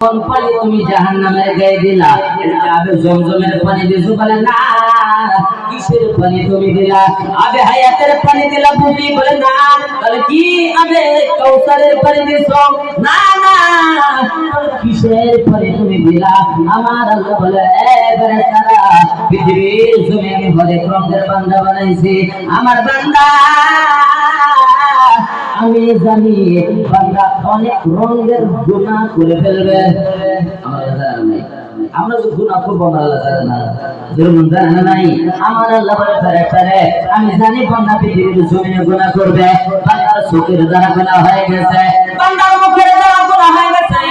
কোন পানি তুমি জাহান্নামের গায়ে দিলা? এটা আবে জমজমের পানি দিছো বলে না। কিসের পানি তুমি দিলা? আবে হায়াতের পানি দিলা বুঝি বলে না। তাহলে কি আবে কাউসারের পানি দিছো? না না। কিসের পানি তুমি দিলা? আমার আল্লাহ বলে এবারে সারা পৃথিবীর জমিনে আমি হরেক রঙের বান্দা বানাইছি। আমার বান্দা আমি জানি বান্দা অনেক রঙের গুনাহ করে ফেলবে। আমরা যে গুনাহ করবো আল্লাহ জানে না, যেমন জানে নাই। আমার আল্লাহ বলে ফেরেশতারে আমি জানি বান্দা পৃথিবীর জমিনে গুনাহ করবে। বান্দার চোখের দ্বারা গুনাহ হয়ে গেছে, বান্দার মুখের দ্বারা গুনাহ হয়ে গেছে,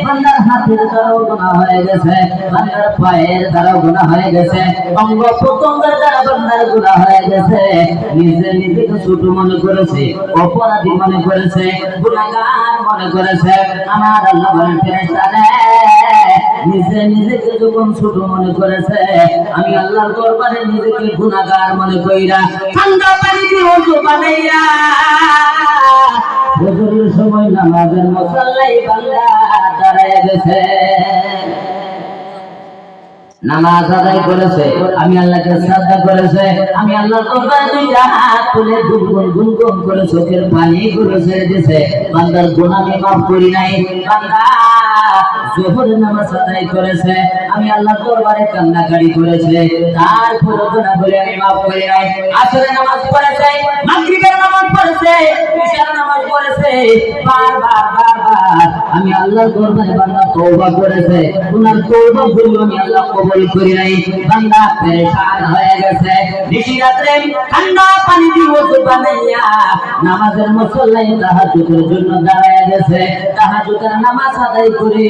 বান্দার হাতের দ্বারাও গুনাহ হয়ে গেছে, বান্দার পায়ের দ্বারাও গুনাহ হয়ে গেছে, অঙ্গ প্রত্যঙ্গের দ্বারা বান্দার গুনাহ হয়ে গেছে। নিজে নিজেকে ছোট মনে করেছে, অপরাধী মনে করেছে, গুনাহগার মনে করেছে। আমার আল্লাহ বলেন ফেরেশতারে নিজে নিজেকে যখন ছোট মনে করেছে, আমি আল্লাহর দরবারে নিজেকে গুনাহগার মনে কইরা ঠান্ডা পানি দিয়ে ওযু বানাইয়া ওযুর সময় নামাজের মুসাল্লায় বান্দা দাঁড়ায় গেছে, নামাজ আদায় করেছে, আমি আল্লাহকে শ্রদ্ধা করেছে, আমি আল্লাহর দরবারে দুইটা হাত তুলে গুনগুন গুনগুন করে চোখের পানি গুলো ছেড়ে দিয়েছে। বান্দার গুনাহ আমি মাফ করি নাই। বান্দা যোহরের নামাজ আদায় করেছে, আমি আল্লাহর দরবারে কান্নাকাটি করেছে, তারপরে গুনাহ বলে আমি মাফ করি নাই। আসরের নামাজ পড়েছে, মাগরিবের নামাজ পড়েছে, ইশার নামাজ পড়েছে, বারবার আমি আল্লাহর দরবারে বান্দা তওবা করেছে, গুনার তওবা বলল আমি আল্লাহ কবুল করি নাই। বান্দা পেরেশান হয়ে গেছে, নিশি রাতে ঠান্ডা পানি দিয়ে ওযু বানাইয়া নামাজের মুসল্লায় তাহাজ্জুদের জন্য দাঁড়ায় গেছে। তাহাজ্জুদের নামাজ আদায় করে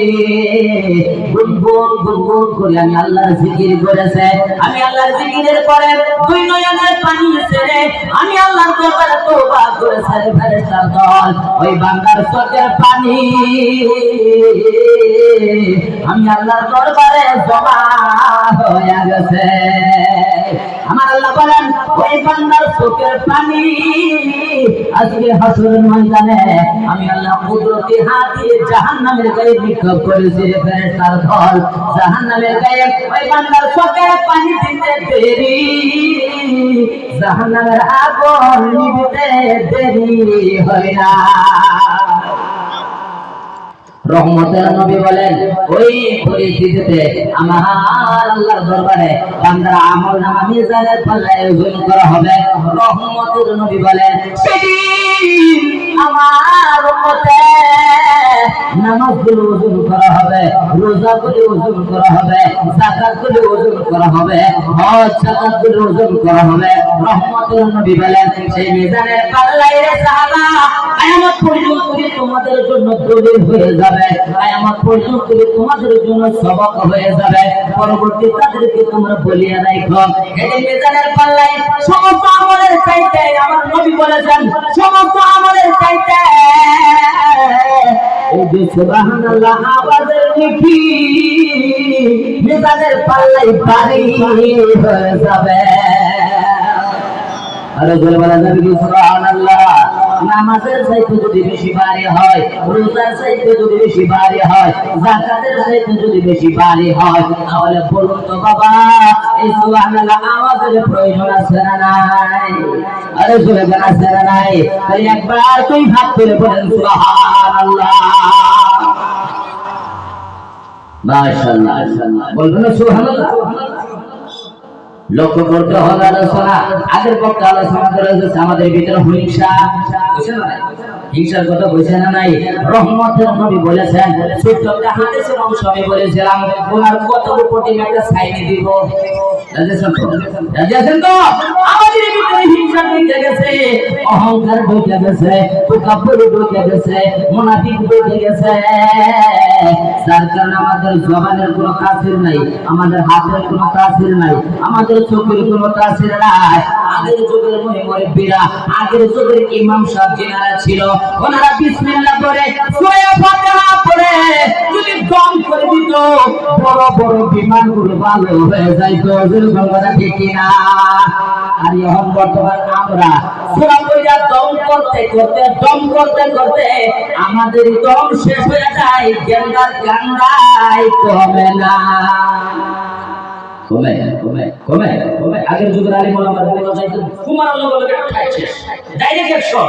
গুনগুন গুনগুন করে আমি আল্লাহর জিকির করেছে। আমি আল্লাহর জিকিরের পরে দুই নয়নের পানি ছেড়ে আমি আল্লাহর দরবারে তওবা করেছে। ফেরেশতার দল ওই বান্দার চোখের পানি আমি আল্লাহর দরবারে জমা হয়ে গেছে। আমার আল্লাহ বলেন ওই বান্দার চোখের পানি আজকে হাসরের ময়দানে আমি আল্লাহ কুদরতি হাত দিয়ে জাহান্নামের গায়ে নিক্ষেপ করেছি। ফেরেশতার দল জাহান্নামের গায়ে ওই বান্দার চোখের পানি দিতে দেরি, জাহান্নামের আগুন নিভিতে দেরি হয় না। রহমতের নবী বলেন ওই পরিস্থিতিতে আমার আল্লাহর দরবারে বান্দার আমলনামা মিজানের পাল্লায় ওজন করা হবে। রহমতের নবী বলেন সেদিন আমার উম্মতে নামাজগুলো ওজন করা হবে, রোজাগুলো ওজন করা হবে, যাকাতগুলো ওজন করা হবে, হজ যাকাতগুলো ওজন করা হবে। রহমতের নবী বলেন সেই মিজানের পাল্লায় রে সাহাবা কিয়ামত পর্যন্ত তোমাদের জন্য দলিল হয়ে যাবে, কিয়ামত পর্যন্ত তোমাদের জন্য সবক হয়ে যাবে। পরবর্তী তাদেরকে তোমরা বলিয়া রাখো এই মিজানের পাল্লায় সমস্ত আমলের চাইতে আমার নবী বলেছেন সমস্ত আমলের চাইতে এই যে সুবহানাল্লাহ আওয়াজের লিখি মিজানের পাল্লায় ভারী হয়ে যাবে। আরে জোরে বলা যাবে কি সুবহানাল্লাহ? নামাজের চাইতে যদি বেশি ভারী হয়, রোজার চাইতে যদি বেশি ভারী হয়, যাকাতের চাইতে যদি বেশি ভারী হয়, তাহলে বলুন তো বাবা এই সুবহানাল্লাহ আওয়াজের প্রয়োজন আছে না নাই? আরে জোরে বলা আছে না নাই? তাই একবার তুই হাত তুলে বলেন সুবহানাল্লাহ। মাশাআল্লাহ, বলবেন না সুবহানাল্লাহ? লক্ষ্য করতে হবে আলোচনা আগের পক্ষে আলোচনা করে আমাদের ভিতরে হিংসা হিংসার কথা বলছে না নাই? রহমতের নবী বলেছেন ছোট্ট একটা হাদিসের অংশ আমি বলেছিলাম ওনার কত কোটি একটা সাইনি দিব। রাজিয়েছেন তো? আমাদের ভিতরে হিংসা ঢুকে গেছে, অহংকার ঢুকে গেছে, তাকাব্বুর ঢুকে গেছে, মুনাফিক ঢুকে গেছে। যার কারণে আমাদের জবানের কোনো তাসির নাই, আমাদের হাতের কোনো তাসির নাই, আমাদের চোখের কোনো তাসির নাই। আগের যুগের মুরব্বিরা, আগের যুগের ইমাম সাহেব যারা ছিল ওনারা বিসমিল্লাহ পড়ে সূরা ফাতিহা পড়ে যদি দম করে দিত, বড় বড় বিমানগুলো ভালো হয়ে যাইতো। কথা ঠিক কিনা? আর এখন বর্তমান আমরা সূরা পড়া দম করতে করতে আমাদের দম শেষ হয়ে যায়, গেন্দার কান্দাই কমে না। আগের যুগের আলিম ওলামা বলা যায় কুমার লোকে খাইছে ডাইরেক্ট অ্যাকশন।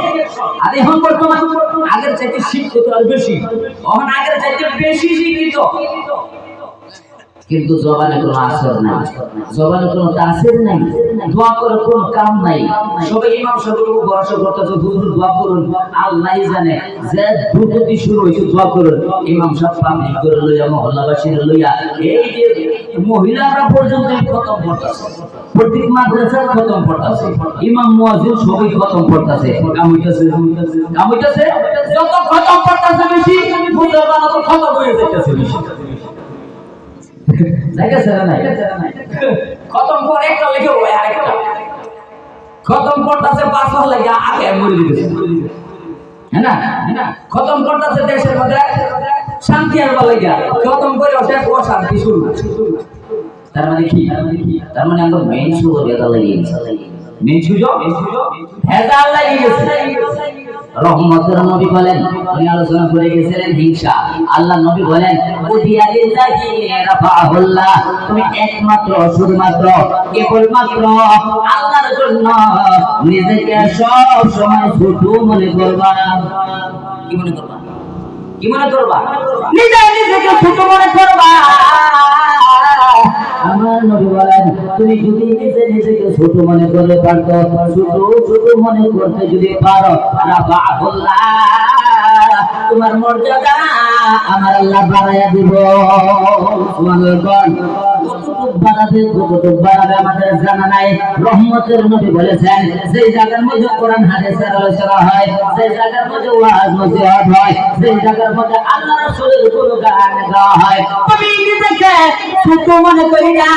আর এখন বর্তমান আগের চাইতে শিক্ষিত আর বেশি, এখন আগের চাইতে বেশি শিক্ষিত, কিন্তু জবানে কোনো আসর নাই, জবানে কোনো তাসির নাই, দোয়া করে কোনো কাম নাই। সবাই ইমাম সাহেবের উপর ভরসা করতেছে, হুজুর দোয়া করুন, আল্লাহই জানে যে দ্রুততি শুরু হয়েছে, দোয়া করুন। ইমাম সাহেব পাবলিক করে লইয়া, মহল্লাবাসীর লইয়া, এই যে মহিলারা পর্যন্ত খতম করতেছে, প্রত্যেক মাদ্রাসার খতম করতেছে, ইমাম মুয়াজ্জিন সবাই খতম করতেছে। কাম হইতাছে যত খতম করতেছে বেশি, মুসলমান তো খতম হয়ে যাইতেছে বেশি। খতম করে একটা লেগে ওই আরেকটা খতম করতেছে, পাঁচ লাগে আগে মরে দিতেছে, হ্যাঁ না? খতম করতেছে দেশের মধ্যে শান্তি আনবার লাগে, খতম করে শেষ অশান্তি শুরু। তার মানে কি? তার মানে আমরা মেইন সুযোগ ভেজাল লাগিয়েছি, মেইন সুযোগ ভেজাল লাগিয়েছে। রহমতের নবী বলেন, উনি আলোচনা করে গেছিলেন হিংসা। আল্লাহ নবী বলেন, তুমি একমাত্র শুধুমাত্র কেবলমাত্র আল্লাহর জন্য নিজেকে সব সময় ছোট মনে করবা। কি মনে করবা? কি মনে করবা? নিজেকে ছোট মনে করবা। আমার নবী বলেন, তুমি যদি নিজেকে ছোট মনে করতে পারতো, ছোট মনে করতে যদি পারো, তোমার মর্যাদা আমার আল্লাহ বাড়াইয়া দিব। কতটুক বাড়াবে আমাদের জানা নাই। রহমতের নবী বলেছেন, যে জায়গার মধ্যে কোরআন হাদিসের আলোচনা হয়, যে জায়গার মধ্যে ওয়াজ নসিহত হয়, যে জায়গার মধ্যে আল্লাহ রাসূলের গুণগান গাওয়া হয়, তুমি নিজেকে ছোট মনে করি না।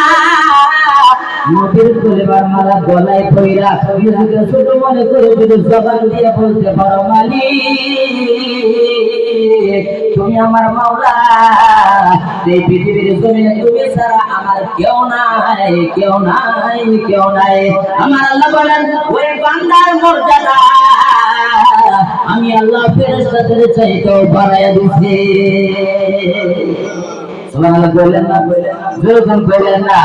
নবীর কলিমার মালা গলায় পয়রা নিজেকে ছোট মনে করে যদি জবান দিয়ে বলতে পারো, মালিক তুমি আমার মাওলা, এই পৃথিবীর জমিনে তুমি ছাড়া আমার কেউ নাই, কেউ নাই, কেউ নাই। আমার আল্লাহ বলেন, ওই বান্দার মর্যাদা আমি আল্লাহ ফেরেশতাদের চাইতেও বাড়াইয়া দিছি। সুবহানাল্লাহ বলেন না? বলেন না?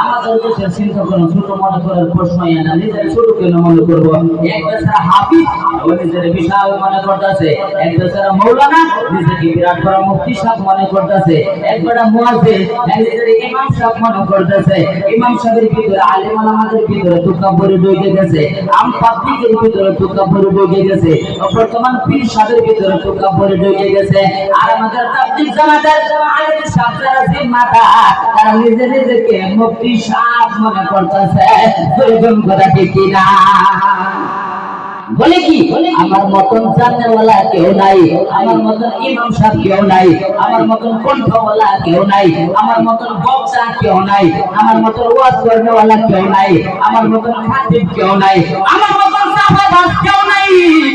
আমাদের দেশের চিন্তা করেন, ছোট মনে করার প্রশ্নই না, নিজের ছোট কেন মনে করবো? এক বেচারা হাফিজ ও নিজের বিশাল মনে করতেছে, এক বেচারা মৌলানা নিজেকে বিরাট বড় মুফতি সাহেব মনে করতেছে, এক বেটা মুয়াজ্জিন নিজের ইমাম সাহেব মনে করতেছে। ইমাম সাহেবের ভিতরে, আলেম ওলামাদের ভিতরে তুকাব্বুরি ঢুকে গেছে, আম পাবলিকের ভিতরে তুকাব্বুরি ঢুকে গেছে, বর্তমান পীর সাহেবের ভিতরে তুকাব্বুরি ঢুকে গেছে। আর আমাদের তাবলীগ জামাতের আলেম সাহেব যারা জিম্মাদার, তারা নিজেকে মুফতি সাহেব মনে করতেছে। দুইজন কথা ঠিক কিনা? বলে কি, আমার মতন জানেওয়ালা কেউ নাই, আমার মতন ইমাম সাহেব কেউ নাই, আমার মতন কণ্ঠওয়ালা কেউ নাই, আমার মতন বক্তা কেউ নাই, আমার মতন ওয়াজ করেওয়ালা কেউ নাই, আমার মতন খাতিব কেউ নাই, আমার মতন সাহাবাজ কেউ নাই,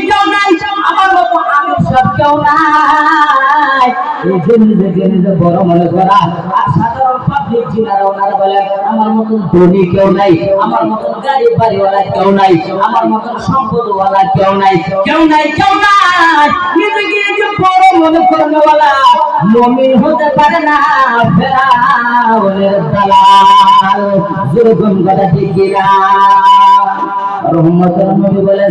কেউ নাই, আমার মতন আমির সাহেব কেউ নাই। এই যে নিজেকে নিজে বড় মনে করা। আর সাধারণ পাবলিক যিনারা, ওনারা বলেন, আমার মতন ধনী কেউ নাই, আমার মতন গাড়ি বাড়িওয়ালা কেউ নাই, আমার মতন সম্পদওয়ালা কেউ নাই, কেউ নাই, কেউ নাই। নিজেকে নিজে বড় মনে করানোওয়ালা মুমিন হতে পারে না, ফেরাউনের দালাল। যেরকম কথা ঠিক কিনা? রহমতের নবী বলে